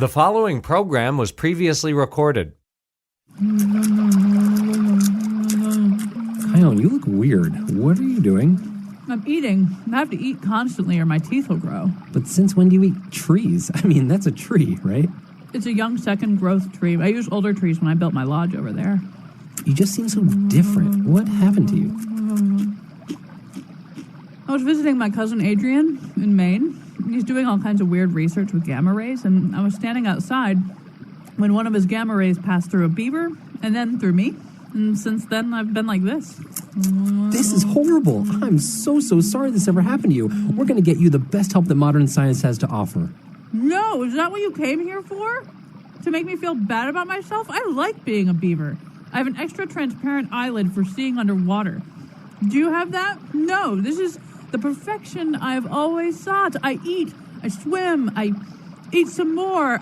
The following program was previously recorded. Chion, you look weird. What are you doing? I'm eating. I have to eat constantly or my teeth will grow. But since when do you eat trees? I mean, that's a tree, right? It's a young second growth tree. I used older trees when I built my lodge over there. You just seem so different. What happened to you? I was visiting my cousin Adrian in Maine. He's doing all kinds of weird research with gamma rays, and I was standing outside when one of his gamma rays passed through a beaver and then through me. And since then, I've been like this. This is horrible. I'm so sorry this ever happened to you. We're going to get you the best help that modern science has to offer. No, is that what you came here for? To make me feel bad about myself? I like being a beaver. I have an extra transparent eyelid for seeing underwater. Do you have that? No, this is the perfection I've always sought. I eat, I swim, I eat some more,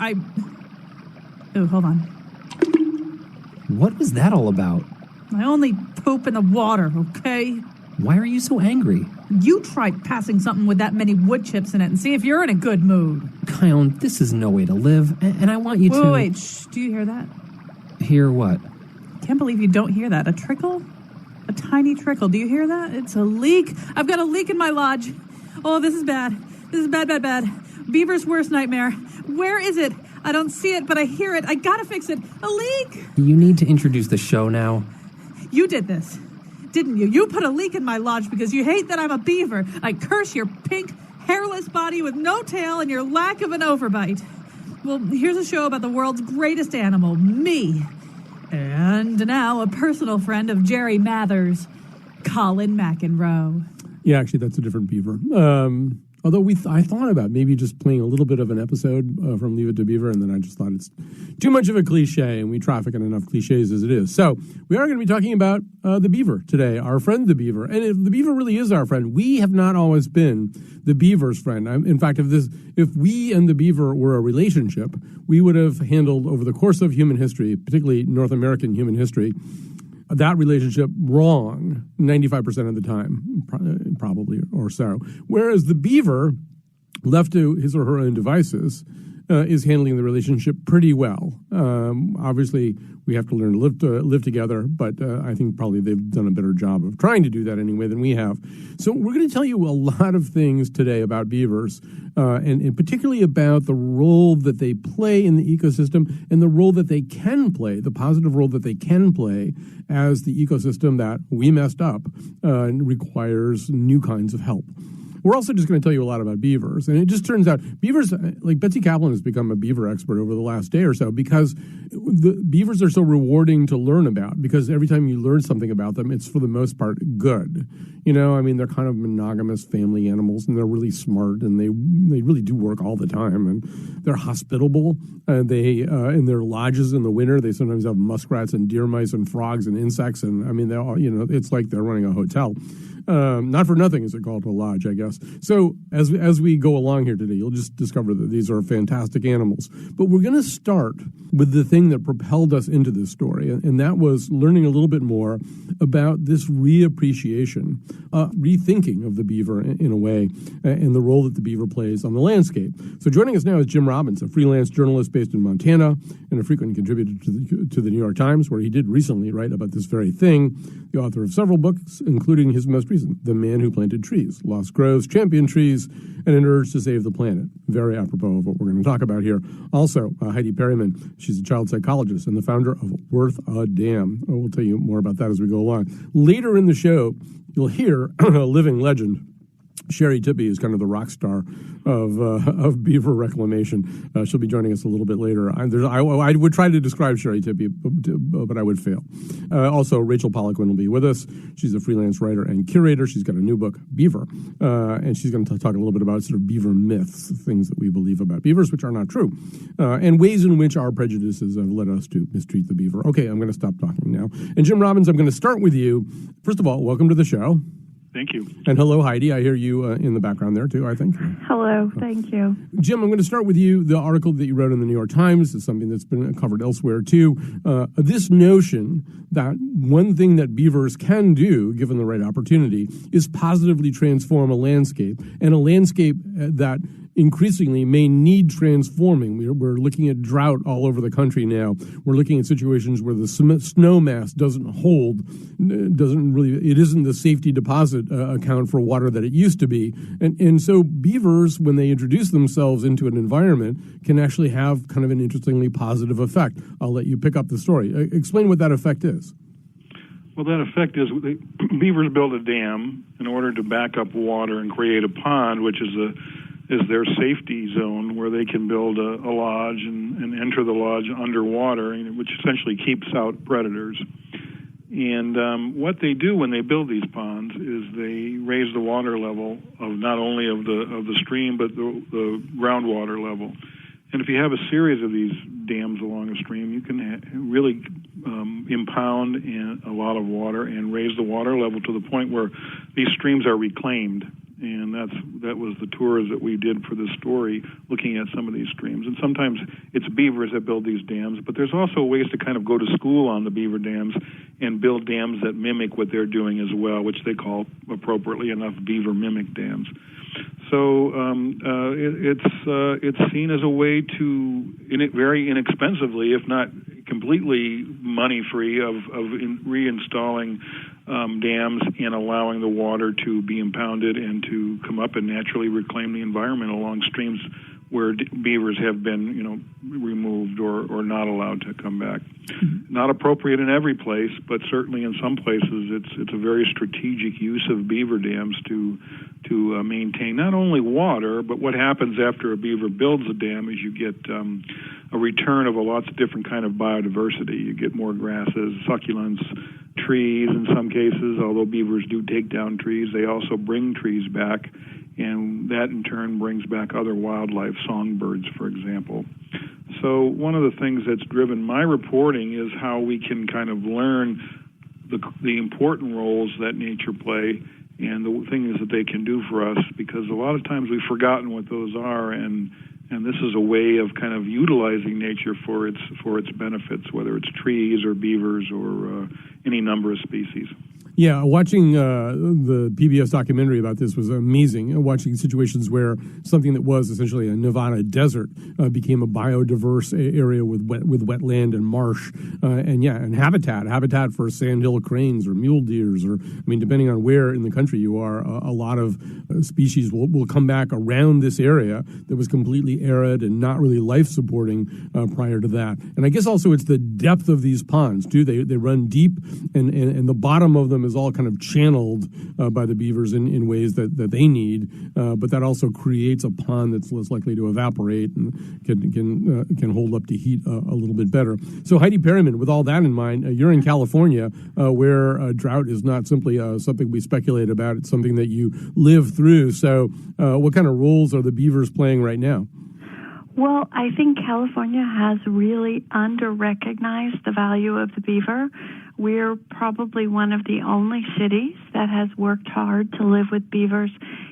Oh, hold on. What was that all about? I only poop in the water, okay? Why are you so angry? You try passing something with that many wood chips in it and see if you're in a good mood. Chion, this is no way to live, and I want you to... Wait, shh, do you hear that? Hear what? Can't believe you don't hear that. A trickle? A tiny trickle. Do you hear that? It's a leak. I've got a leak in my lodge. Oh, this is bad. This is bad. Beaver's worst nightmare. Where is it? I don't see it, but I hear it. I gotta fix it. A leak! You need to introduce the show now. You did this, didn't you? You put a leak in my lodge because you hate that I'm a beaver. I curse your pink, hairless body with no tail and your lack of an overbite. Well, here's a show about the world's greatest animal, me. And now a personal friend of Jerry Mather's, Colin McEnroe. Yeah, actually, that's a different beaver. Although I thought about maybe just playing a little bit of an episode from Leave It to Beaver, and then I just thought it's too much of a cliche, and we traffic in enough cliches as it is. So we are going to be talking about the beaver today, our friend the beaver. And if the beaver really is our friend, we have not always been the beaver's friend. In fact, if we and the beaver were a relationship, we would have handled over the course of human history, particularly North American human history, that relationship wrong 95% of the time, probably or so. Whereas the beaver, left to his or her own devices, is handling the relationship pretty well. Obviously, we have to learn to live together, but I think probably they've done a better job of trying to do that anyway than we have. So we're going to tell you a lot of things today about beavers, and particularly about the role that they play in the ecosystem and the role that they can play, the positive role that they can play as the ecosystem that we messed up requires new kinds of help. We're also just going to tell you a lot about beavers. And it just turns out beavers, like Betsy Kaplan has become a beaver expert over the last day or so because the beavers are so rewarding to learn about, because every time you learn something about them, it's for the most part good. You know, I mean, they're kind of monogamous family animals, and they're really smart, and they really do work all the time, and they're hospitable. They in their lodges in the winter, they sometimes have muskrats and deer mice and frogs and insects, and I mean, they all, you know, it's like they're running a hotel. Not for nothing is it called a lodge, I guess. So as we go along here today, you'll just discover that these are fantastic animals. But we're going to start with the thing that propelled us into this story, and that was learning a little bit more about this reappreciation, rethinking of the beaver in a way, and the role that the beaver plays on the landscape. So joining us now is Jim Robbins, a freelance journalist based in Montana and a frequent contributor to the New York Times, where he did recently write about this very thing, the author of several books, including his most recent, The Man Who Planted Trees, Lost Groves, Champion Trees, and An Urge to Save the Planet. Very apropos of what we're going to talk about here. Also, Heidi Perryman, she's a child psychologist and the founder of Worth a Damn. We'll tell you more about that as we go along. Later in the show, you'll hear a living legend. Sherri Tippie is kind of the rock star of beaver reclamation. She'll be joining us a little bit later. I would try to describe Sherri Tippie, but I would fail. Also, Rachel Poliquin will be with us. She's a freelance writer and curator. She's got a new book, Beaver, and she's going to talk a little bit about sort of beaver myths, things that we believe about beavers which are not true, and ways in which our prejudices have led us to mistreat the beaver. Okay, I'm going to stop talking now. And Jim Robbins, I'm going to start with you. First of all, welcome to the show. Thank you. And hello, Heidi. I hear you in the background there, too, I think. Hello. Thank you. Jim, I'm going to start with you. The article that you wrote in the New York Times is something that's been covered elsewhere, too. This notion that one thing that beavers can do, given the right opportunity, is positively transform a landscape, and a landscape that increasingly may need transforming. We're looking at drought all over the country now. We're looking at situations where the snow mass doesn't hold, it isn't the safety deposit account for water that it used to be. And so beavers, when they introduce themselves into an environment, can actually have kind of an interestingly positive effect. I'll let you pick up the story. Explain what that effect is. Well, that effect is beavers build a dam in order to back up water and create a pond, which is their safety zone where they can build a lodge and enter the lodge underwater, which essentially keeps out predators. And what they do when they build these ponds is they raise the water level of not only of the stream but the groundwater level. And if you have a series of these dams along a stream, you can really impound a lot of water and raise the water level to the point where these streams are reclaimed. And that was the tours that we did for this story, looking at some of these streams. And sometimes it's beavers that build these dams, but there's also ways to kind of go to school on the beaver dams and build dams that mimic what they're doing as well, which they call, appropriately enough, beaver mimic dams. So it's seen as a way to, very inexpensively, if not completely money-free, of reinstalling dams and allowing the water to be impounded and to come up and naturally reclaim the environment along streams where beavers have been, removed or not allowed to come back. Not appropriate in every place, but certainly in some places it's a very strategic use of beaver dams to maintain not only water, but what happens after a beaver builds a dam is you get a return of lots of different kind of biodiversity. You get more grasses, succulents, trees in some cases. Although beavers do take down trees, they also bring trees back, and that in turn brings back other wildlife, songbirds, for example. So one of the things that's driven my reporting is how we can kind of learn the important roles that nature play and the things that they can do for us, because a lot of times we've forgotten what those are, and this is a way of kind of utilizing nature for its benefits, whether it's trees or beavers or any number of species. Yeah, watching the PBS documentary about this was amazing. Watching situations where something that was essentially a Nevada desert became a biodiverse area with wetland and marsh, and habitat for sandhill cranes or mule deers, or depending on where in the country you are, a lot of species will come back around this area that was completely arid and not really life supporting prior to that. And I guess also it's the depth of these ponds too. They run deep, and the bottom of them is all kind of channeled by the beavers in ways that they need, but that also creates a pond that's less likely to evaporate and can hold up to heat a little bit better. So Heidi Perryman, with all that in mind, you're in California, where drought is not simply something we speculate about; it's something that you live through. So what kind of roles are the beavers playing right now? Well, I think California has really under-recognized the value of the beaver. We're probably one of the only cities that has worked hard to live with beavers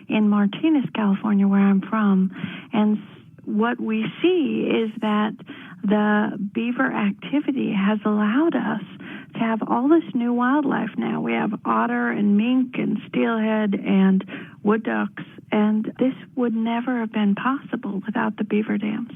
in Martinez, California, where I'm from. And what we see is that the beaver activity has allowed us to have all this new wildlife now. We have otter and mink and steelhead and wood ducks, and this would never have been possible without the beaver dams.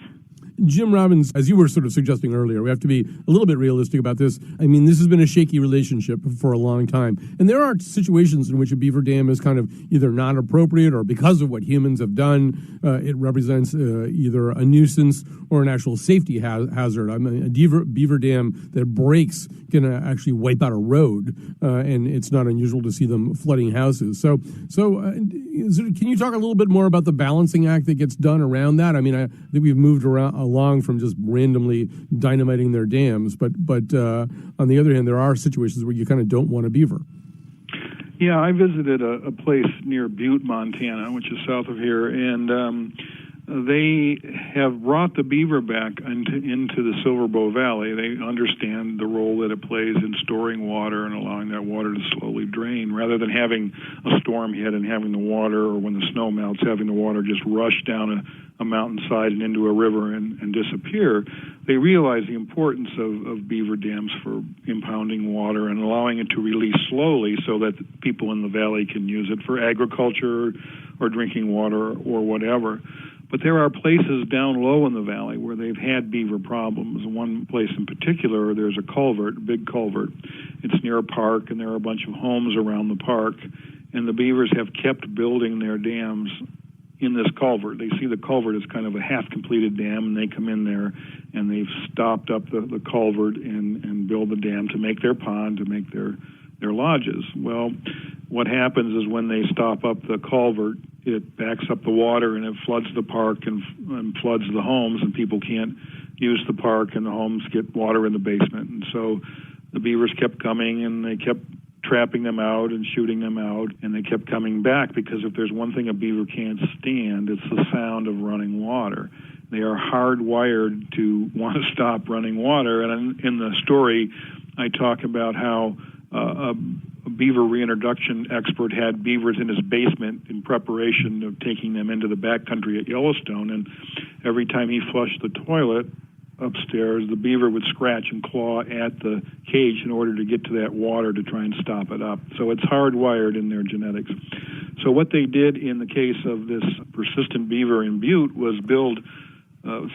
Jim Robbins, as you were sort of suggesting earlier, we have to be a little bit realistic about this. This has been a shaky relationship for a long time. And there are situations in which a beaver dam is kind of either not appropriate, or because of what humans have done, it represents either a nuisance or an actual safety hazard. A beaver dam that breaks can actually wipe out a road, and it's not unusual to see them flooding houses. So can you talk a little bit more about the balancing act that gets done around that? I think we've moved along from just randomly dynamiting their dams, but on the other hand, there are situations where you kind of don't want a beaver. Yeah, I visited a place near Butte, Montana, which is south of here, and they have brought the beaver back into the Silver Bow Valley. They understand the role that it plays in storing water and allowing that water to slowly drain, rather than having a storm hit and having the water, or when the snow melts, having the water just rush down a mountainside and into a river and disappear. They realize the importance of beaver dams for impounding water and allowing it to release slowly so that people in the valley can use it for agriculture or drinking water or whatever. But there are places down low in the valley where they've had beaver problems. One place in particular, there's a culvert, a big culvert. It's near a park, and there are a bunch of homes around the park. And the beavers have kept building their dams in this culvert. They see the culvert as kind of a half-completed dam, and they come in there, and they've stopped up the culvert and build the dam to make their pond, to make their lodges. Well, what happens is when they stop up the culvert, it backs up the water, and it floods the park and floods the homes, and people can't use the park, and the homes get water in the basement. And so the beavers kept coming, and they kept trapping them out and shooting them out, and they kept coming back, because if there's one thing a beaver can't stand, it's the sound of running water. They are hardwired to want to stop running water. And in the story, I talk about how a beaver reintroduction expert had beavers in his basement in preparation of taking them into the backcountry at Yellowstone, and every time he flushed the toilet upstairs, the beaver would scratch and claw at the cage in order to get to that water to try and stop it up. So it's hardwired in their genetics. So what they did in the case of this persistent beaver in Butte was build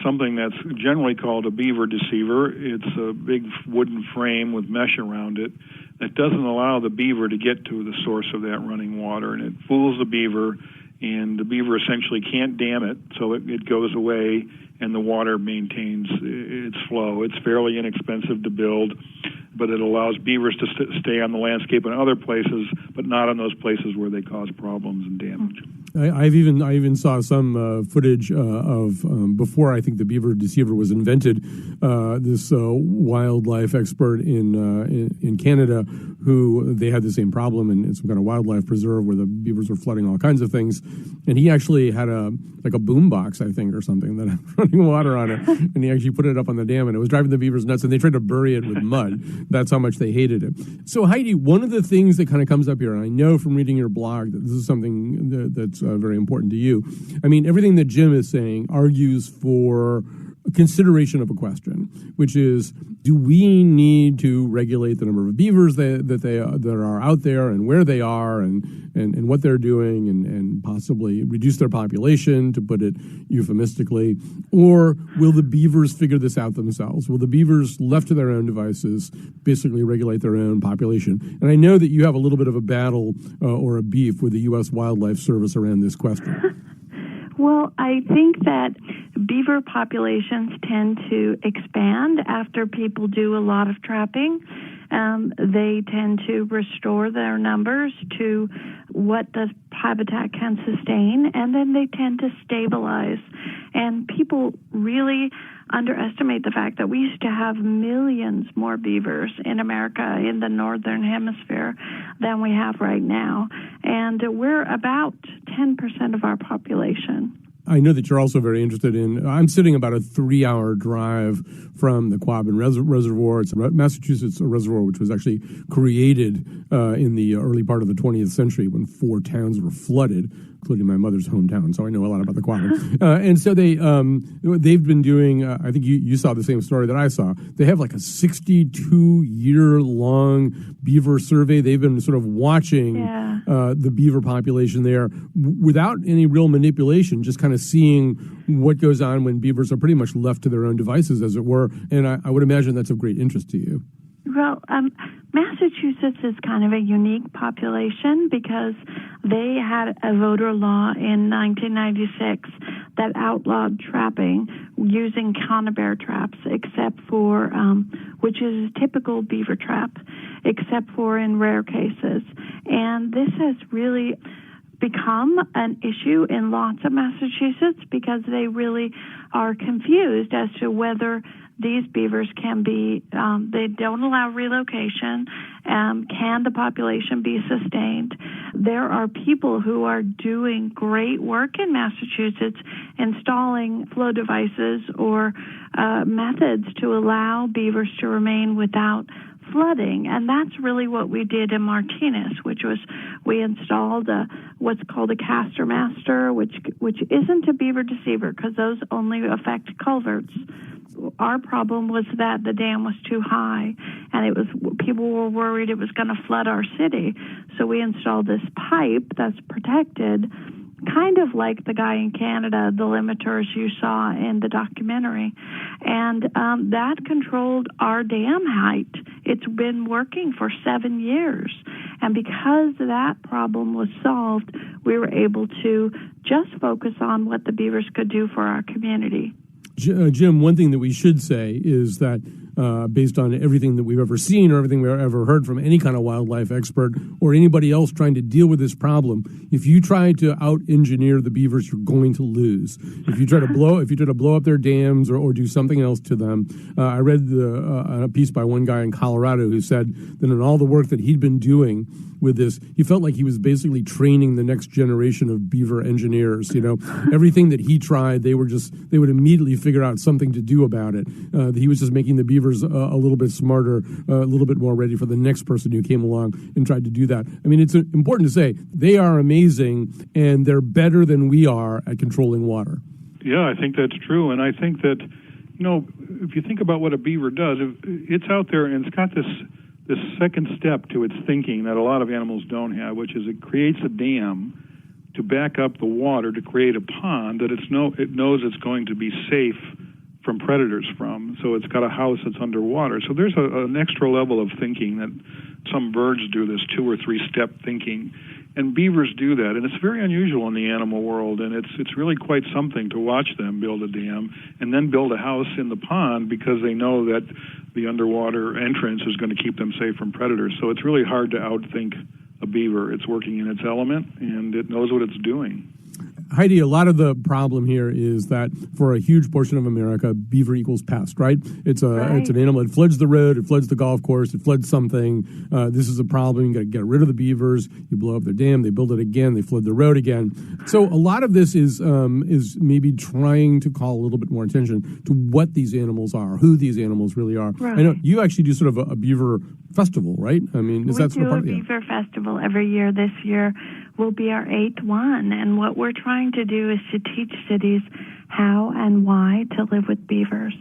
something that's generally called a beaver deceiver. It's a big wooden frame with mesh around it that doesn't allow the beaver to get to the source of that running water, and it fools the beaver, and the beaver essentially can't dam it, so it goes away, and the water maintains its flow. It's fairly inexpensive to build, but it allows beavers to stay on the landscape in other places, but not in those places where they cause problems and damage. I even saw some footage of before I think the beaver deceiver was invented. This wildlife expert in Canada, who they had the same problem in some kind of wildlife preserve where the beavers were flooding all kinds of things, and he actually had a boom box, I think, or something that had running water on it, and he actually put it up on the dam, and it was driving the beavers nuts, and they tried to bury it with mud. That's how much they hated it. So Heidi, one of the things that kind of comes up here, and I know from reading your blog that this is something that's very important to you. I mean, everything that Jim is saying argues for consideration of a question, which is, do we need to regulate the number of beavers that are out there and where they are and what they're doing and possibly reduce their population, to put it euphemistically, or will the beavers figure this out themselves? Will the beavers, left to their own devices, basically regulate their own population? And I know that you have a little bit of a battle or a beef with the U.S. Wildlife Service around this question. Well, I think that beaver populations tend to expand after people do a lot of trapping. They tend to restore their numbers to what the habitat can sustain, and then they tend to stabilize. And people really underestimate the fact that we used to have millions more beavers in America, in the northern hemisphere, than we have right now. And we're about 10% of our population. I know that you're also very interested in, I'm sitting about a 3-hour drive from the Quabbin Reservoir. It's a Massachusetts reservoir which was actually created in the early part of the 20th century when 4 towns were flooded, including my mother's hometown, so I know a lot about the Quabbin. And so they've been doing, I think you saw the same story that I saw. They have like a 62-year-long beaver survey. They've been sort of watching the beaver population there without any real manipulation, just kind of seeing what goes on when beavers are pretty much left to their own devices, as it were. And I would imagine that's of great interest to you. Well, Massachusetts is kind of a unique population because they had a voter law in 1996 that outlawed trapping using conibear traps, except for, which is a typical beaver trap, except for in rare cases. And this has really become an issue in lots of Massachusetts because they really are confused as to whether these beavers can be, they don't allow relocation. Can the population be sustained? There are people who are doing great work in Massachusetts installing flow devices or methods to allow beavers to remain without flooding, and that's really what we did in Martinez, which was we installed what's called a caster master, which isn't a beaver deceiver because those only affect culverts. Our problem was that the dam was too high, and people were worried it was going to flood our city. So we installed this pipe that's protected kind of like the guy in Canada, the limiters you saw in the documentary. And that controlled our dam height. It's been working for 7 years. And because that problem was solved, we were able to just focus on what the beavers could do for our community. Jim, one thing that we should say is that based on everything that we've ever seen or everything we've ever heard from any kind of wildlife expert or anybody else trying to deal with this problem, if you try to out-engineer the beavers, you're going to lose. If you try to blow up their dams or do something else to them, I read a piece by one guy in Colorado who said that in all the work that he'd been doing with this, he felt like he was basically training the next generation of beaver engineers. You know, everything that he tried, they would immediately figure out something to do about it. He was just making the beavers a little bit smarter, a little bit more ready for the next person who came along and tried to do that. I mean, it's important to say they are amazing and they're better than we are at controlling water. Yeah, I think that's true. And I think that, you know, if you think about what a beaver does, it's out there and it's got this second step to its thinking that a lot of animals don't have, which is it creates a dam to back up the water to create a pond that it knows it's going to be safe from predators from. So it's got a house that's underwater. So there's an extra level of thinking that some birds do, this 2 or 3 step thinking. And beavers do that, and it's very unusual in the animal world, and it's really quite something to watch them build a dam and then build a house in the pond because they know that the underwater entrance is going to keep them safe from predators. So it's really hard to outthink a beaver. It's working in its element, and it knows what it's doing. Heidi, a lot of the problem here is that for a huge portion of America, beaver equals pest, right? It's an animal. It floods the road, it floods the golf course, it floods something. This is a problem. You got to get rid of the beavers. You blow up their dam, they build it again, they flood the road again. So a lot of this is maybe trying to call a little bit more attention to what these animals are, who these animals really are. Right. I know you actually do sort of a beaver festival, right? I mean, is that sort of part of it? We do a beaver festival every year. This year will be our 8th one, and what we're trying to do is to teach cities how and why to live with beavers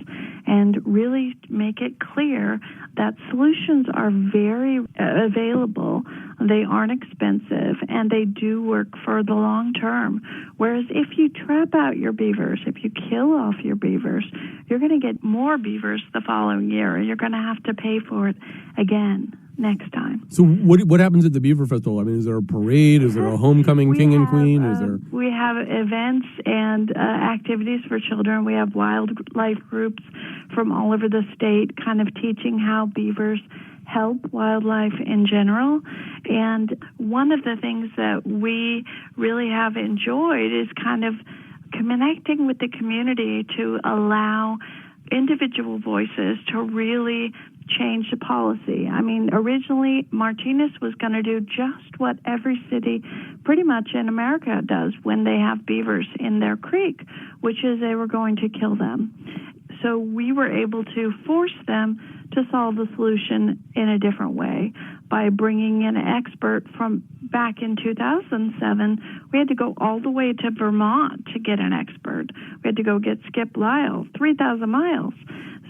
and really make it clear that solutions are very available, they aren't expensive, and they do work for the long term. Whereas if you trap out your beavers, if you kill off your beavers, you're going to get more beavers the following year, and you're going to have to pay for it again next time. So what happens at the Beaver Festival? I mean, is there a parade? Is there a homecoming king and queen? We have events and activities for children. We have wildlife groups from all over the state kind of teaching how beavers help wildlife in general. And one of the things that we really have enjoyed is kind of connecting with the community to allow individual voices to really change the policy. I mean, originally, Martinez was going to do just what every city pretty much in America does when they have beavers in their creek, which is they were going to kill them. So we were able to force them to solve the solution in a different way by bringing in an expert from back in 2007. We had to go all the way to Vermont to get an expert. We had to go get Skip Lyle, 3,000 miles.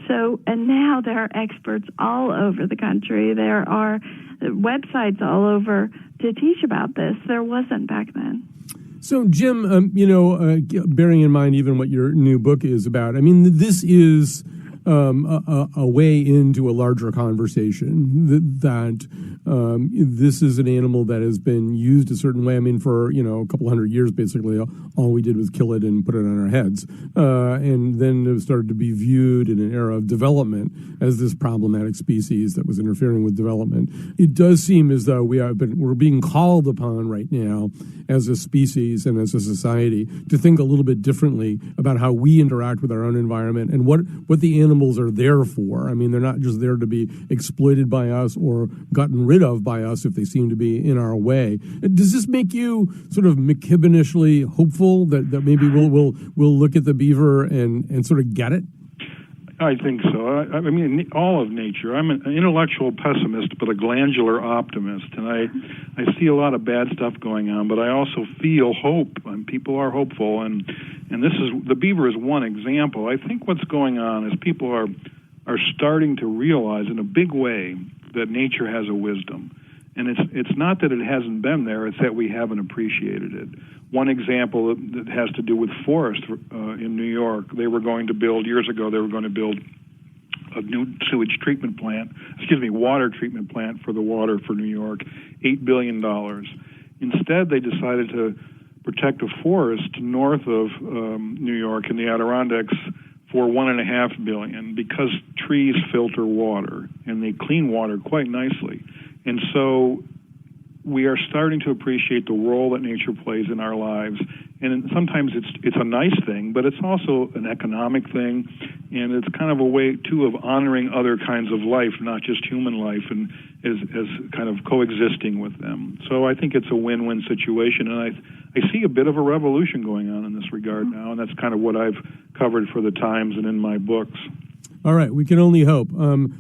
So, and now there are experts all over the country. There are websites all over to teach about this. There wasn't back then. So, Jim, bearing in mind even what your new book is about, I mean, this is a way into a larger conversation that this is an animal that has been used a certain way. I mean, for, a couple hundred years, basically, all we did was kill it and put it on our heads. And then it started to be viewed in an era of development as this problematic species that was interfering with development. It does seem as though we're being called upon right now as a species and as a society to think a little bit differently about how we interact with our own environment and what the animals are there for. I mean, they're not just there to be exploited by us or gotten rid of by us if they seem to be in our way. Does this make you sort of McKibbenishly hopeful that maybe we'll look at the beaver and sort of get it? I think so. I mean, all of nature. I'm an intellectual pessimist, but a glandular optimist, and I see a lot of bad stuff going on, but I also feel hope, and people are hopeful, and the beaver is one example. I think what's going on is people are starting to realize in a big way that nature has a wisdom, And it's not that it hasn't been there, it's that we haven't appreciated it. One example that has to do with forest in New York, years ago, they were going to build a new water treatment plant for the water for New York, $8 billion. Instead, they decided to protect a forest north of New York in the Adirondacks for $1.5 billion, because trees filter water and they clean water quite nicely. And so we are starting to appreciate the role that nature plays in our lives. And sometimes it's a nice thing, but it's also an economic thing, and it's kind of a way, too, of honoring other kinds of life, not just human life, and as kind of coexisting with them. So I think it's a win-win situation, and I see a bit of a revolution going on in this regard now, and that's kind of what I've covered for the Times and in my books. All right, we can only hope.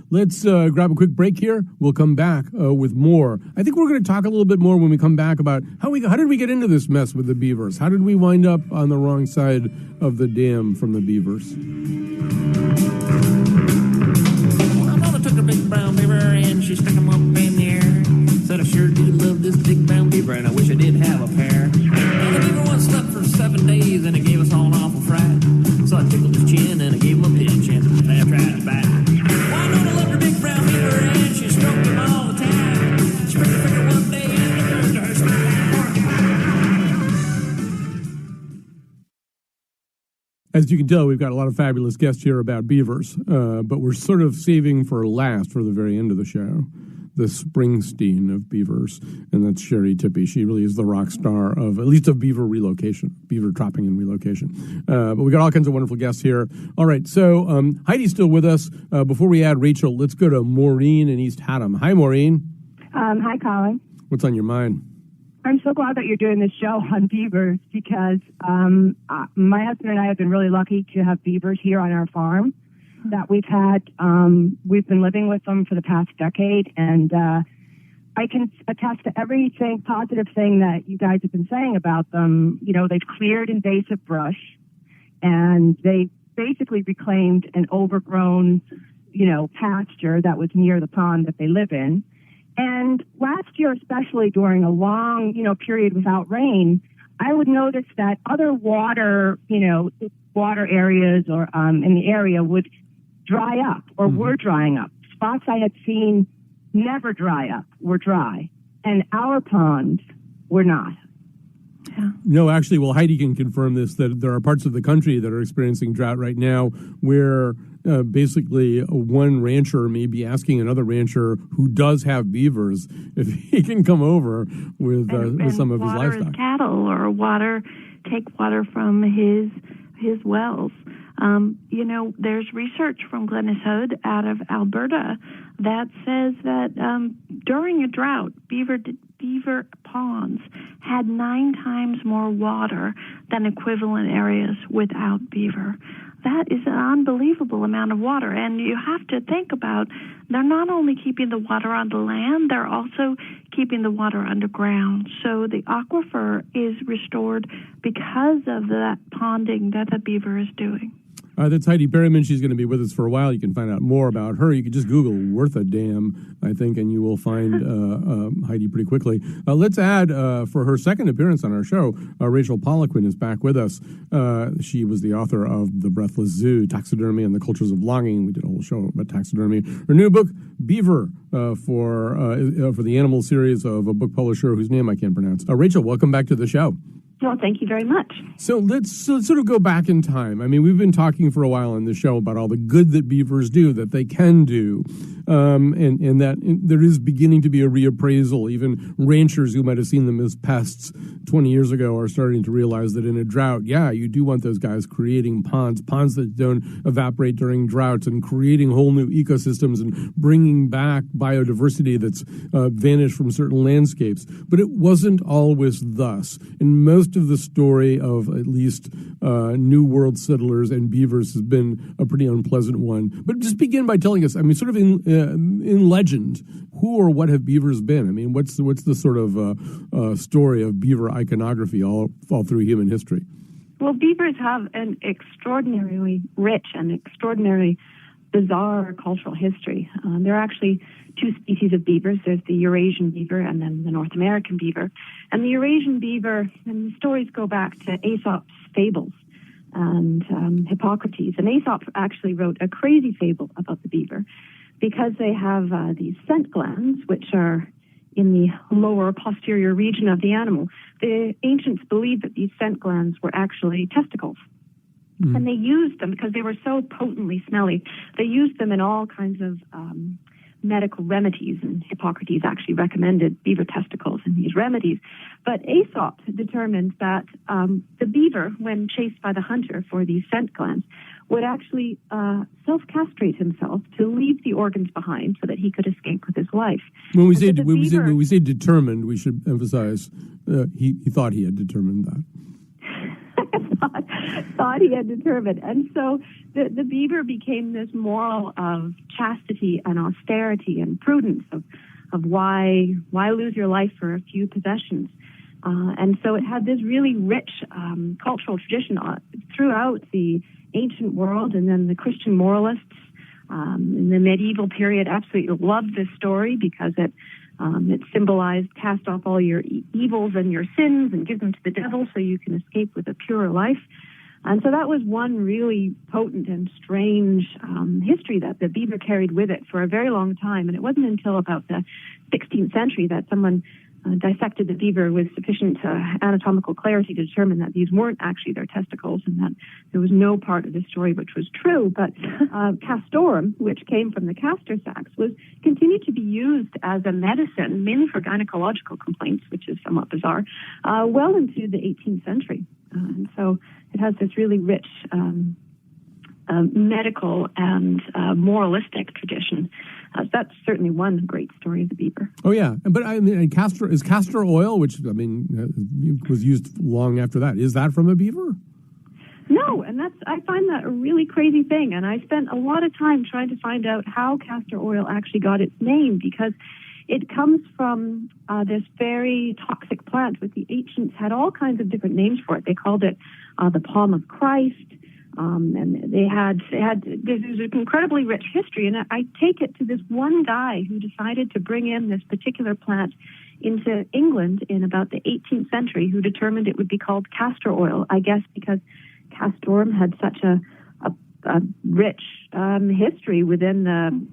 Let's grab a quick break here. We'll come back with more. I think we're going to talk a little bit more when we come back about how did we get into this mess with the beavers? How did we wind up on the wrong side of the dam from the beavers? My mama took a big brown beaver and she stuck him up in the air. Said I sure do love this big brown beaver and I wish I did have a pair. And the beaver once slept for 7 days and it gave us all an awful fright. So I tickled his chin and I gave him a pinch and I tried to bite. Well, I know I loved her big brown beaver and she stroked him all the time. She picked her finger one day and it turned to her As you can tell, we've got a lot of fabulous guests here about beavers, but we're sort of saving for last, for the very end of the show, the Springsteen of beavers, and that's Sherri Tippie. She really is the rock star of, at least of beaver relocation, beaver trapping and relocation. But we got all kinds of wonderful guests here. All right, so Heidi's still with us. Before we add Rachel, let's go to Maureen in East Haddam. Hi, Maureen. Hi, Colin. What's on your mind? I'm so glad that you're doing this show on beavers because my husband and I have been really lucky to have beavers here on our farm that we've had. We've been living with them for the past decade, and I can attest to everything, positive thing that you guys have been saying about them. You know, they've cleared invasive brush, and they basically reclaimed an overgrown, pasture that was near the pond that they live in. And last year, especially during a long, period without rain, I would notice that other water areas or in the area would dry up or were drying up. Spots I had seen never dry up were dry, and our ponds were not. Yeah. No, actually, well, Heidi can confirm this, that there are parts of the country that are experiencing drought right now where basically one rancher may be asking another rancher who does have beavers if he can come over with some of his livestock. His cattle or take water from his wells. There's research from Glennis Hood out of Alberta that says that during a drought, beaver ponds had 9 times more water than equivalent areas without beaver. That is an unbelievable amount of water. And you have to think about, they're not only keeping the water on the land, they're also keeping the water underground. So the aquifer is restored because of that ponding that the beaver is doing. That's Heidi Berryman. She's going to be with us for a while. You can find out more about her. You can just Google Wortha Dam, I think, and you will find Heidi pretty quickly. Let's add, for her second appearance on our show, Rachel Poliquin is back with us. She was the author of The Breathless Zoo, Taxidermy and the Cultures of Longing. We did a whole show about taxidermy. Her new book, Beaver, for the Animal series of a book publisher whose name I can't pronounce. Rachel, welcome back to the show. Well, thank you very much. So let's sort of go back in time. I mean, we've been talking for a while on the show about all the good that beavers do, that they can do, and that there is beginning to be a reappraisal. Even ranchers who might have seen them as pests 20 years ago are starting to realize that in a drought, you do want those guys creating ponds that don't evaporate during droughts and creating whole new ecosystems and bringing back biodiversity that's vanished from certain landscapes. But it wasn't always thus. In most of the story of at least New World settlers and beavers has been a pretty unpleasant one. But just begin by telling us, I mean, sort of in legend, who or what have beavers been? I mean, what's the sort of story of beaver iconography all through human history? Well, beavers have an extraordinarily rich and extraordinarily bizarre cultural history. There are actually two species of beavers. There's the Eurasian beaver and then the North American beaver. And the Eurasian beaver, and the stories go back to Aesop's fables and Hippocrates. And Aesop actually wrote a crazy fable about the beaver because they have these scent glands, which are in the lower posterior region of the animal. The ancients believed that these scent glands were actually testicles. And they used them because they were so potently smelly. They used them in all kinds of medical remedies, and Hippocrates actually recommended beaver testicles in these remedies. But Aesop determined that the beaver, when chased by the hunter for these scent glands, would actually self-castrate himself to leave the organs behind so that he could escape with his life. When we say determined, we should emphasize he thought he had determined that. thought he had determined. And so the beaver became this moral of chastity and austerity and prudence of why lose your life for a few possessions. And so it had this really rich cultural tradition throughout the ancient world, and then the Christian moralists in the medieval period absolutely loved this story because it symbolized cast off all your evils and your sins and give them to the devil so you can escape with a purer life. And so that was one really potent and strange history that the beaver carried with it for a very long time. And it wasn't until about the 16th century that someone dissected the beaver with sufficient anatomical clarity to determine that these weren't actually their testicles and that there was no part of the story which was true. But castorum, which came from the castor sacs, continued to be used as a medicine, mainly for gynecological complaints, which is somewhat bizarre, well into the 18th century. And so it has this really rich medical and moralistic tradition. That's certainly one great story of the beaver. Oh yeah, but I mean, castor oil, which I mean was used long after that. Is that from a beaver? No, and I find that a really crazy thing. And I spent a lot of time trying to find out how castor oil actually got its name, because it comes from this very toxic plant, which the ancients had all kinds of different names for it. They called it the palm of Christ. And they had there's an incredibly rich history, and I take it to this one guy who decided to bring in this particular plant into England in about the 18th century, who determined it would be called castor oil, I guess because castorum had such a rich history within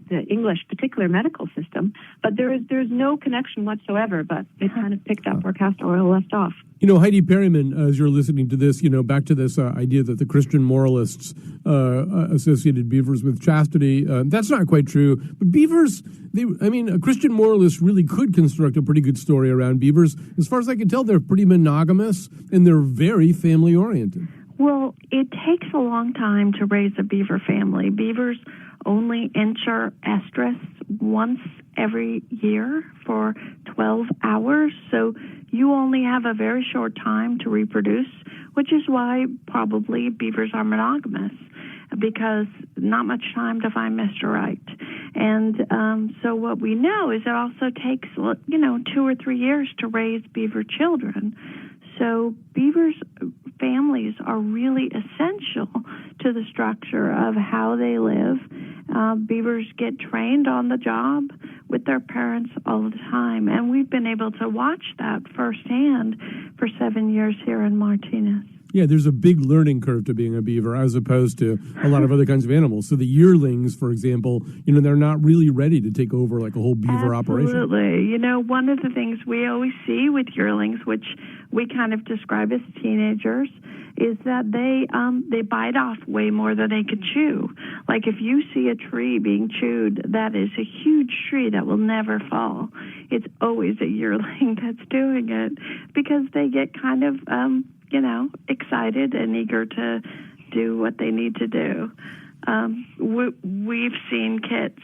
the English particular medical system. But there's no connection whatsoever, but it kind of picked up where castor oil left off. You know, Heidi Perryman, as you're listening to this, back to this idea that the Christian moralists associated beavers with chastity. That's not quite true. But beavers, a Christian moralist really could construct a pretty good story around beavers. As far as I can tell, they're pretty monogamous and they're very family-oriented. Well, it takes a long time to raise a beaver family. Beavers only enter estrus once every year for 12 hours, so you only have a very short time to reproduce, which is why probably beavers are monogamous, because not much time to find Mr. Right. And so what we know is it also takes, 2 or 3 years to raise beaver children. So beavers' families are really essential to the structure of how they live. Beavers get trained on the job with their parents all the time, and we've been able to watch that firsthand for 7 years here in Martinez. Yeah, there's a big learning curve to being a beaver as opposed to a lot of other kinds of animals. So the yearlings, for example, they're not really ready to take over like a whole beaver operation. Absolutely. One of the things we always see with yearlings, which we kind of describe as teenagers, is that they bite off way more than they can chew. Like if you see a tree being chewed, that is a huge tree that will never fall. It's always a yearling that's doing it because they get kind of excited and eager to do what they need to do. We've seen kids,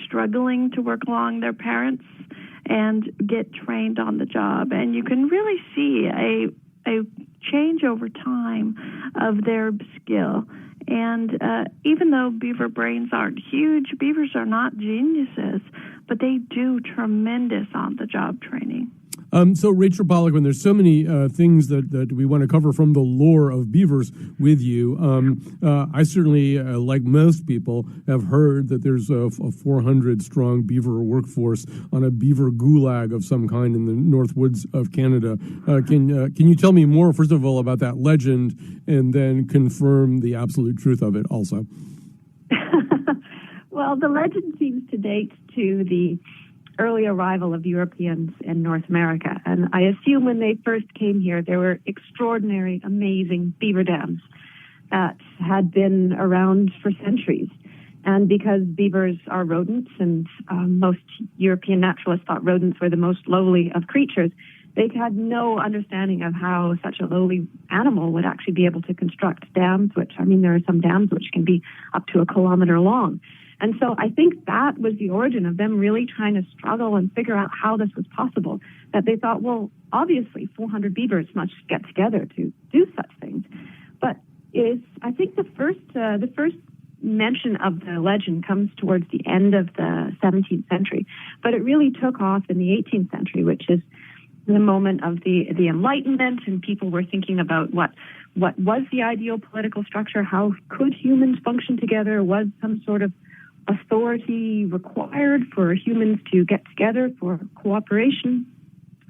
struggling to work along their parents and get trained on the job. And you can really see a change over time of their skill. And even though beaver brains aren't huge, beavers are not geniuses, but they do tremendous on-the-job training. So, Rachel Pollockman, there's so many things that we want to cover from the lore of beavers with you. I certainly, like most people, have heard that there's a 400-strong beaver workforce on a beaver gulag of some kind in the North Woods of Canada. Can you tell me more, first of all, about that legend, and then confirm the absolute truth of it also? Well, the legend seems to date to the early arrival of Europeans in North America. And I assume when they first came here, there were extraordinary, amazing beaver dams that had been around for centuries. And because beavers are rodents, and most European naturalists thought rodents were the most lowly of creatures, they had no understanding of how such a lowly animal would actually be able to construct dams, there are some dams which can be up to 1 kilometer long. And so I think that was the origin of them really trying to struggle and figure out how this was possible, that they thought, well, obviously 400 beavers must get together to do such things. But I think the first mention of the legend comes towards the end of the 17th century, but it really took off in the 18th century, which is the moment of the Enlightenment, and people were thinking about what was the ideal political structure, how could humans function together, was some sort of authority required for humans to get together for cooperation.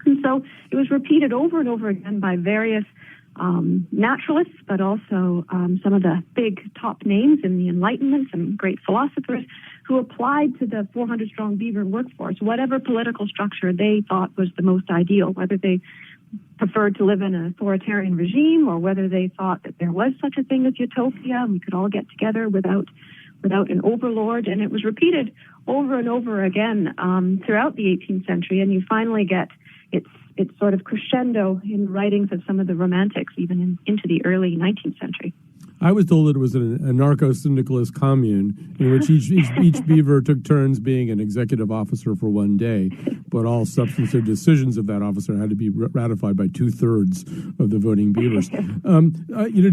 And so it was repeated over and over again by various naturalists, but also some of the big top names in the Enlightenment, some great philosophers who applied to the 400-strong beaver workforce whatever political structure they thought was the most ideal, whether they preferred to live in an authoritarian regime or whether they thought that there was such a thing as utopia and we could all get together without an overlord. And it was repeated over and over again throughout the 18th century, and you finally get its sort of crescendo in writings of some of the romantics, even into the early 19th century. I was told that it was an anarcho-syndicalist commune in which each beaver took turns being an executive officer for one day, but all substantive decisions of that officer had to be ratified by 2/3 of the voting beavers.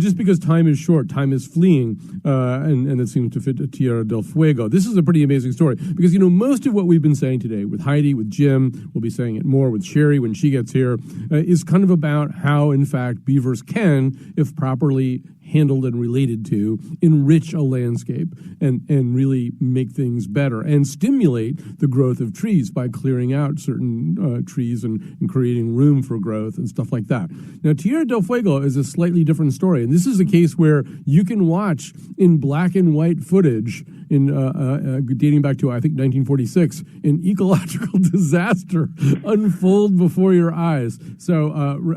Just because time is short, time is fleeing, and it seems to fit Tierra del Fuego. This is a pretty amazing story because, most of what we've been saying today with Heidi, with Jim, we'll be saying it more with Sherri when she gets here, is kind of about how, in fact, beavers can, if properly handled and related to, enrich a landscape and really make things better and stimulate the growth of trees by clearing out certain trees and creating room for growth and stuff like that. Now, Tierra del Fuego is a slightly different story, and this is a case where you can watch in black and white footage in dating back to, I think, 1946, an ecological disaster unfold before your eyes. So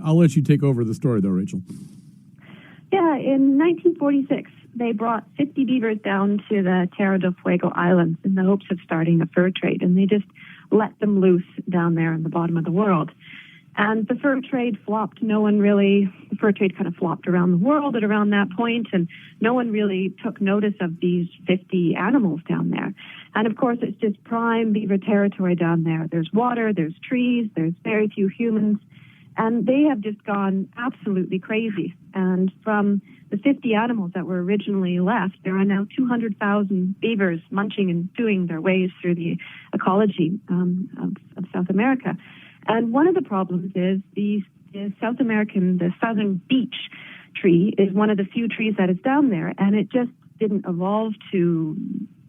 I'll let you take over the story, though, Rachel. Yeah, in 1946, they brought 50 beavers down to the Tierra del Fuego Islands in the hopes of starting a fur trade, and they just let them loose down there in the bottom of the world. And the fur trade flopped. The fur trade kind of flopped around the world at around that point, and no one really took notice of these 50 animals down there. And of course, it's just prime beaver territory down there. There's water, there's trees, there's very few humans. And they have just gone absolutely crazy. And from the 50 animals that were originally left, there are now 200,000 beavers munching and doing their ways through the ecology of South America. And one of the problems is the southern beech tree is one of the few trees that is down there, and it just didn't evolve to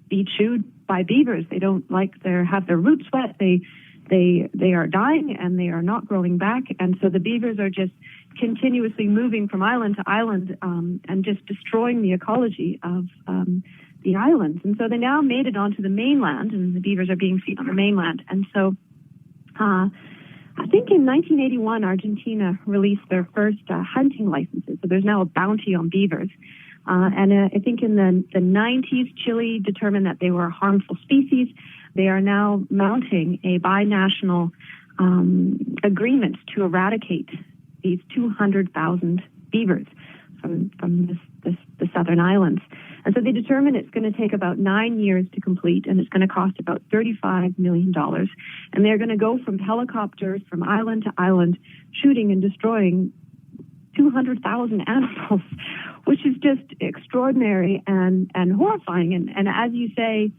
be chewed by beavers. They don't have their roots wet. They are dying and they are not growing back, and so the beavers are just continuously moving from island to island and just destroying the ecology of the islands. And so they now made it onto the mainland, and the beavers are being seen on the mainland. And so I think in 1981, Argentina released their first hunting licenses. So there's now a bounty on beavers. And I think in the 90s, Chile determined that they were a harmful species. They are now mounting a binational agreement to eradicate these 200,000 beavers from the southern islands. And so they determined it's going to take about 9 years to complete, and it's going to cost about $35 million. And they're going to go from helicopters from island to island, shooting and destroying 200,000 animals, which is just extraordinary and horrifying. And as you say,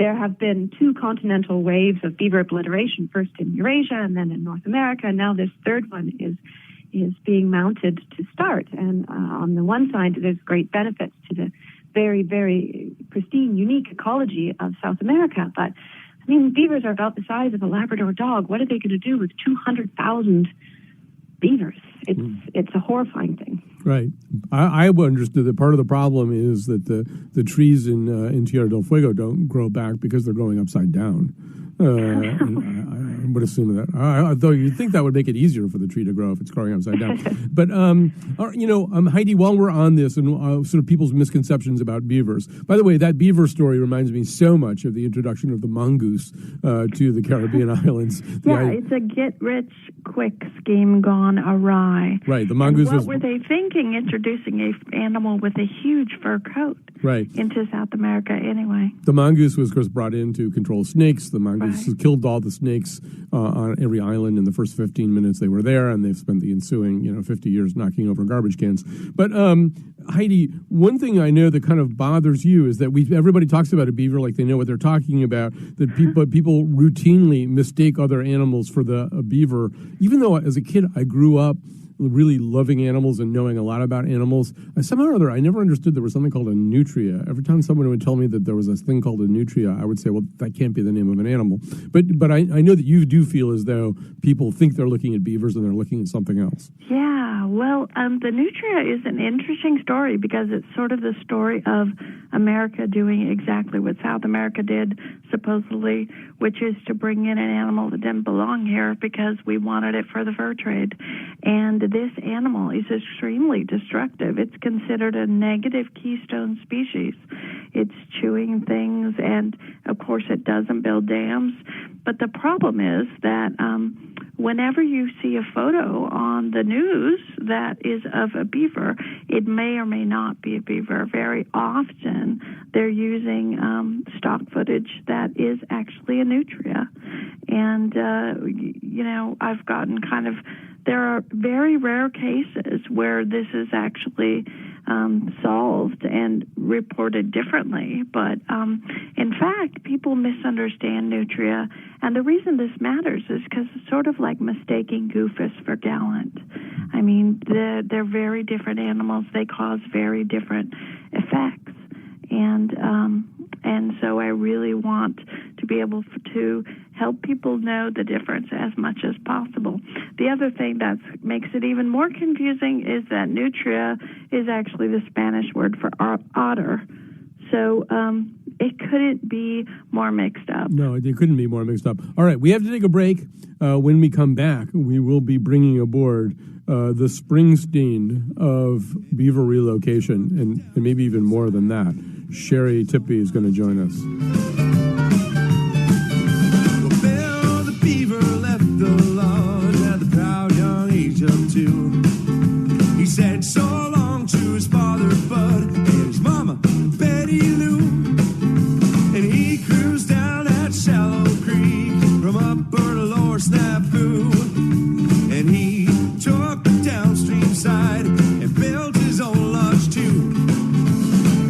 there have been 2 continental waves of beaver obliteration, first in Eurasia and then in North America. And now this third one is being mounted to start. And on the one side, there's great benefits to the very, very pristine, unique ecology of South America. But, I mean, beavers are about the size of a Labrador dog. What are they going to do with 200,000 beavers? It's a horrifying thing. Right. I understood that part of the problem is that the trees in Tierra del Fuego don't grow back because they're growing upside down. And I would assume that. Though you'd think that would make it easier for the tree to grow if it's growing upside down. But, Heidi, while we're on this and sort of people's misconceptions about beavers, by the way, that beaver story reminds me so much of the introduction of the mongoose to the Caribbean islands. It's a get-rich-quick scheme gone awry. Right, the mongoose and what were they thinking, introducing an animal with a huge fur coat into South America anyway? The mongoose was, of course, brought in to control snakes. The mongoose killed all the snakes on every island in the first 15 minutes they were there, and they've spent the ensuing 50 years knocking over garbage cans. But Heidi, one thing I know that kind of bothers you is that everybody talks about a beaver like they know what they're talking about, that people routinely mistake other animals for a beaver. Even though as a kid I grew up really loving animals and knowing a lot about animals, somehow or other I never understood there was something called a nutria. Every time someone would tell me that there was a thing called a nutria, I would say, well, that can't be the name of an animal. But I know that you do feel as though people think they're looking at beavers and they're looking at something else. Yeah, well, the nutria is an interesting story because it's sort of the story of America doing exactly what South America did, supposedly, which is to bring in an animal that didn't belong here because we wanted it for the fur trade. And this animal is extremely destructive. It's considered a negative keystone species. It's chewing things, and of course it doesn't build dams. But the problem is that whenever you see a photo on the news that is of a beaver, it may or may not be a beaver. Very often they're using stock footage that is actually a nutria. And, I've gotten there are very rare cases where this is actually solved and reported differently. But in fact, people misunderstand nutria. And the reason this matters is because it's sort of like mistaking goofus for gallant. I mean, they're very different animals. They cause very different effects. And so I really want to be able to help people know the difference as much as possible. The other thing that makes it even more confusing is that nutria is actually the Spanish word for otter. So it couldn't be more mixed up. No, it couldn't be more mixed up. All right, we have to take a break. When we come back, we will be bringing aboard the Springsteen of beaver relocation, and maybe even more than that. Sherri Tippie is going to join us. Well, Bill the beaver left the lodge at the proud young age of 2. He said so long to his father Bud and his mama Betty Lou, and he cruised down that shallow creek from upper to lower Snafu, and he took the downstream side and built his own lodge too.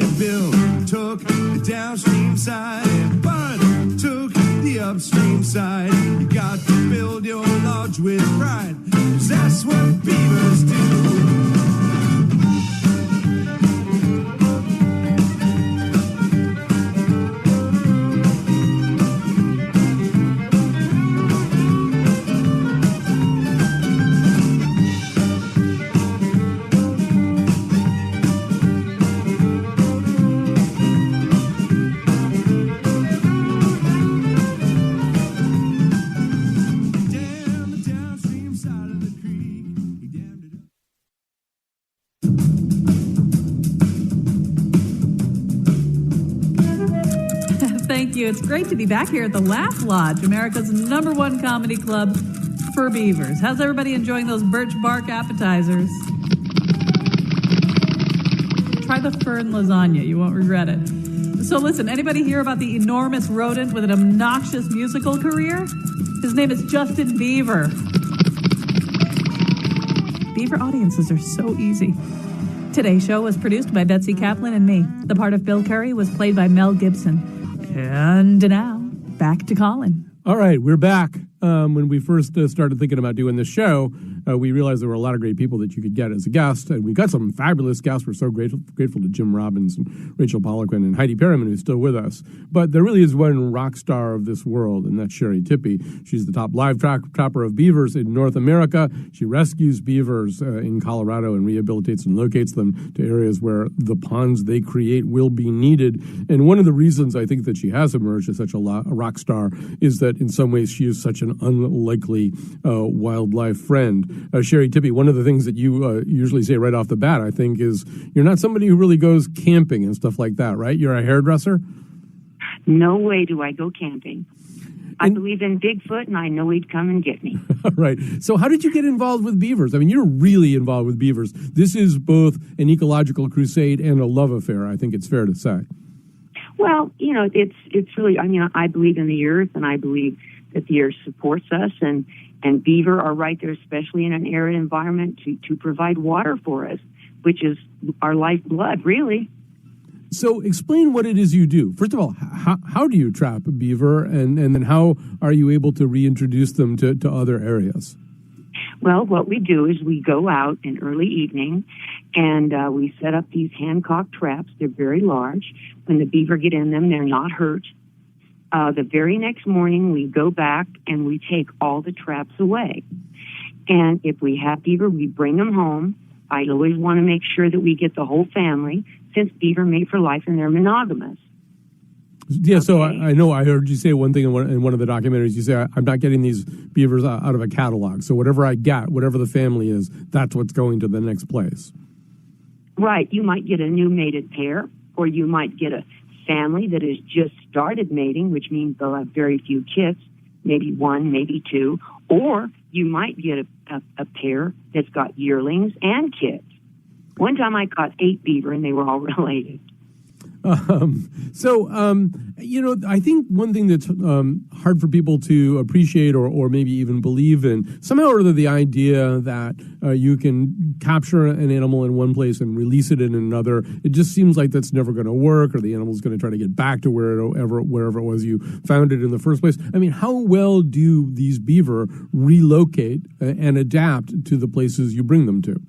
And Bill took the downstream side and Bud took the upstream side. You got to build your lodge with pride, 'cause that's what beavers do. Thank you. It's great to be back here at the Laugh Lodge, America's #1 comedy club for beavers. How's everybody enjoying those birch bark appetizers? Try the fern lasagna. You won't regret it. So listen, anybody hear about the enormous rodent with an obnoxious musical career? His name is Justin Beaver. Beaver audiences are so easy. Today's show was produced by Betsy Kaplan and me. The part of Bill Curry was played by Mel Gibson. And now, back to Colin. All right, we're back. When we first started thinking about doing this show, we realized there were a lot of great people that you could get as a guest, and we got some fabulous guests. We're so grateful to Jim Robbins and Rachel Poliquin and Heidi Perriman, who's still with us. But there really is one rock star of this world, and that's Sherri Tippie. She's the top live trapper of beavers in North America. She rescues beavers in Colorado and rehabilitates and locates them to areas where the ponds they create will be needed. And one of the reasons I think that she has emerged as such a rock star is that in some ways she is such an unlikely wildlife friend. Sherri Tippie, one of the things that you usually say right off the bat, I think, is you're not somebody who really goes camping and stuff like that, right? You're a hairdresser? No way do I go camping. I believe in Bigfoot, and I know he'd come and get me. Right. So how did you get involved with beavers? I mean, you're really involved with beavers. This is both an ecological crusade and a love affair, I think it's fair to say. Well, it's really, I believe in the earth, and I believe that the earth supports us, and beaver are right there, especially in an arid environment, to provide water for us, which is our lifeblood, really. So explain what it is you do. First of all, how do you trap a beaver, and then how are you able to reintroduce them to other areas? Well, what we do is we go out in early evening, and we set up these hand-cocked traps. They're very large. When the beaver get in them, they're not hurt. The very next morning, we go back and we take all the traps away. And if we have beaver, we bring them home. I always want to make sure that we get the whole family, since beaver mate for life and they're monogamous. Yeah, okay. So I know I heard you say one thing in one of the documentaries. You say, I'm not getting these beavers out of a catalog. So whatever I get, whatever the family is, that's what's going to the next place. Right. You might get a new mated pair, or you might get a family that has just started mating, which means they'll have very few kits, maybe one, maybe two, or you might get a pair that's got yearlings and kits. One time I caught 8 beaver, and they were all related. I think one thing that's hard for people to appreciate or maybe even believe in, somehow or other, the idea that you can capture an animal in one place and release it in another, it just seems like that's never going to work, or the animal's going to try to get back to wherever it was you found it in the first place. I mean, how well do these beaver relocate and adapt to the places you bring them to?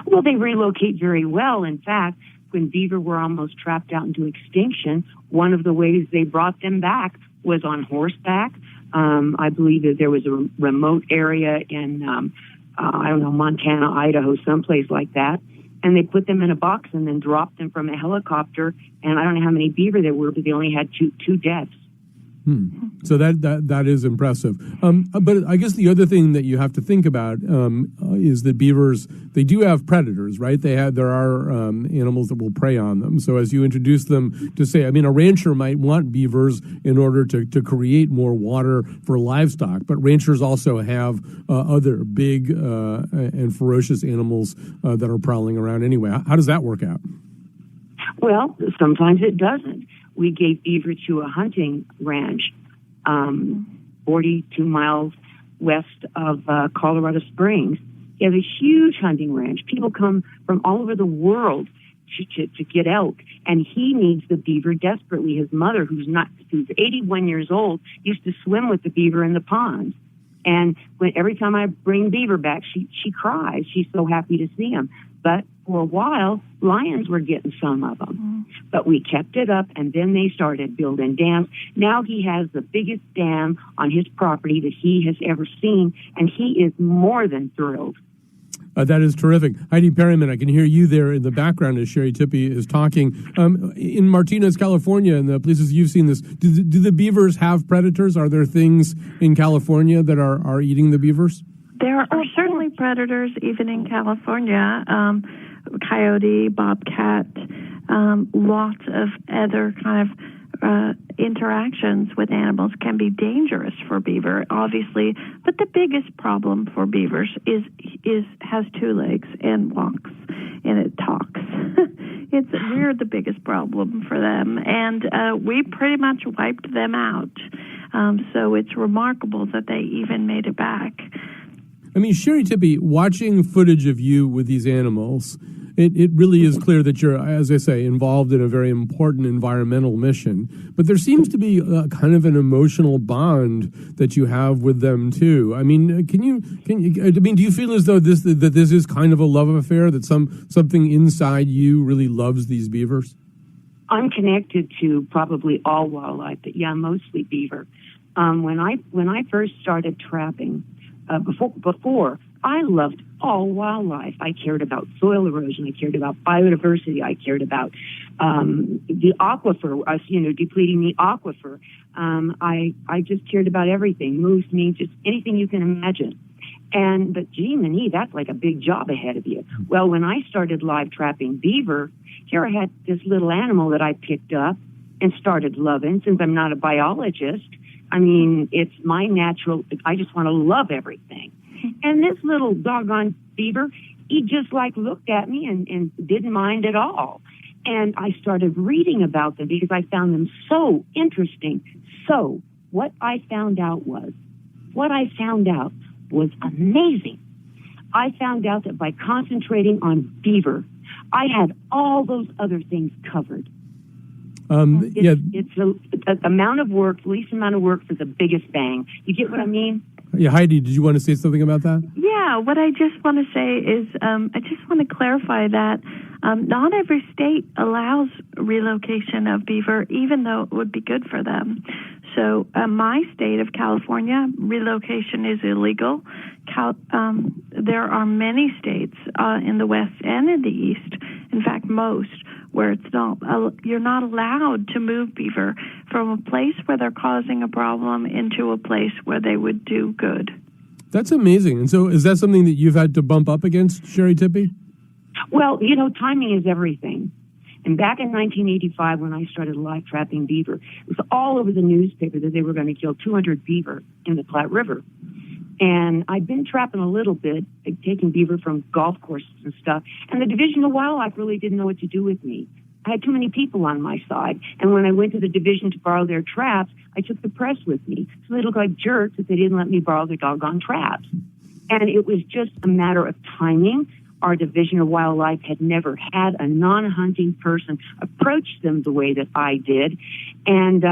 Well, they relocate very well. In fact, when beaver were almost trapped out into extinction, one of the ways they brought them back was on horseback. I believe that there was a remote area in, Montana, Idaho, someplace like that. And they put them in a box and then dropped them from a helicopter. And I don't know how many beaver there were, but they only had two deaths. So that is impressive. But I guess the other thing that you have to think about is that beavers, they do have predators, right? There are animals that will prey on them. So as you introduce them to, say, a rancher might want beavers in order to create more water for livestock, but ranchers also have other big and ferocious animals that are prowling around anyway. How does that work out? Well, sometimes it doesn't. We gave beaver to a hunting ranch 42 miles west of Colorado Springs. He has a huge hunting ranch. People come from all over the world to get elk, and he needs the beaver desperately. His mother, who's 81 years old, used to swim with the beaver in the ponds. And every time I bring beaver back, she cries. She's so happy to see him. But for a while, lions were getting some of them. But we kept it up, and then they started building dams. Now he has the biggest dam on his property that he has ever seen, and he is more than thrilled. That is terrific. Heidi Perriman, I can hear you there in the background as Sherri Tippie is talking. In Martinez, California, and the places you've seen this, do the beavers have predators? Are there things in California that are eating the beavers? There are certainly predators even in California. Coyote, bobcat, lots of other kind of interactions with animals can be dangerous for beaver, obviously. But the biggest problem for beavers has 2 legs and walks, and it talks. We're the biggest problem for them, and we pretty much wiped them out. So it's remarkable that they even made it back. Sherri Tippie, watching footage of you with these animals, it really is clear that you're, as I say, involved in a very important environmental mission. But there seems to be kind of an emotional bond that you have with them too. I mean, do you feel as though this is kind of a love affair, that something inside you really loves these beavers? I'm connected to probably all wildlife, but yeah, mostly beaver. When I first started trapping, before I loved all wildlife. I cared about soil erosion. I cared about biodiversity. I cared about the aquifer, depleting the aquifer. I just cared about everything. Moose, meat, just anything you can imagine. But gee, that's like a big job ahead of you. Well, when I started live trapping beaver, here I had this little animal that I picked up and started loving. Since I'm not a biologist, I mean, it's my natural, I just want to love everything. And this little doggone beaver, he just looked at me and didn't mind at all. And I started reading about them because I found them so interesting. So what I found out was amazing. I found out that by concentrating on beaver, I had all those other things covered. It's the amount of work, least amount of work for the biggest bang. You get what I mean? Yeah, Heidi, did you want to say something about that? Yeah, what I just want to say is I just want to clarify that not every state allows relocation of beaver, even though it would be good for them. So my state of California, relocation is illegal. There are many states in the West and in the East, in fact, most, where it's not, you're not allowed to move beaver from a place where they're causing a problem into a place where they would do good. That's amazing. And so is that something that you've had to bump up against, Sherri Tippie? Well, timing is everything. And back in 1985, when I started live trapping beaver, it was all over the newspaper that they were going to kill 200 beaver in the Platte River. And I'd been trapping a little bit, taking beaver from golf courses and stuff. And the Division of Wildlife really didn't know what to do with me. I had too many people on my side. And when I went to the division to borrow their traps, I took the press with me. So they looked like jerks that they didn't let me borrow their doggone traps. And it was just a matter of timing. Our Division of Wildlife had never had a non-hunting person approach them the way that I did. And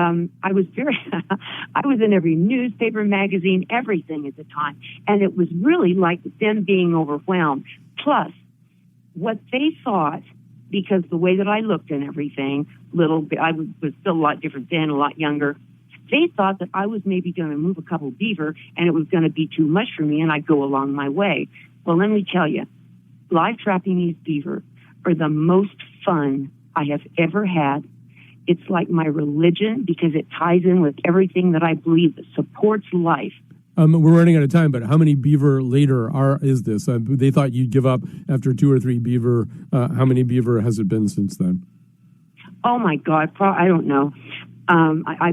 I was I was in every newspaper, magazine, everything at the time. And it was really like them being overwhelmed. Plus, what they thought, because the way that I looked and everything, I was still a lot different then, a lot younger. They thought that I was maybe going to move a couple beaver and it was going to be too much for me and I'd go along my way. Well, let me tell you, live trapping these beaver are the most fun I have ever had. It's like my religion because it ties in with everything that I believe that supports life. We're running out of time, but how many beaver later is this? They thought you'd give up after 2 or 3 beaver. How many beaver has it been since then? Oh my God, I don't know. I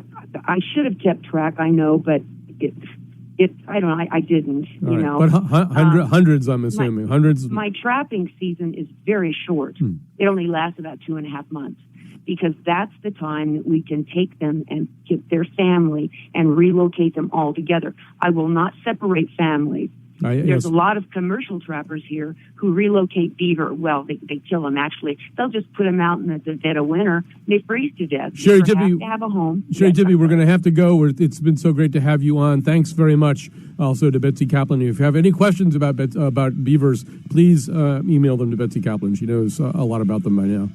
should have kept track. I know, but I don't know. I didn't. You know, but hundreds. I'm assuming hundreds. My trapping season is very short. It only lasts about 2.5 months. Because that's the time that we can take them and get their family and relocate them all together. I will not separate families. There's a lot of commercial trappers here who relocate beaver. Well, they kill them, actually. They'll just put them out in the dead of winter. They freeze to death. Sherri Tippie, have to have a home. Sherri Tippie, we're going to have to go. It's been so great to have you on. Thanks very much also to Betsy Kaplan. If you have any questions about beavers, please email them to Betsy Kaplan. She knows a lot about them by now.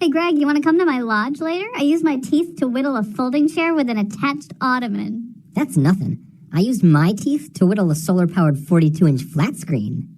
Hey, Greg, you want to come to my lodge later? I used my teeth to whittle a folding chair with an attached ottoman. That's nothing. I used my teeth to whittle a solar-powered 42-inch flat screen.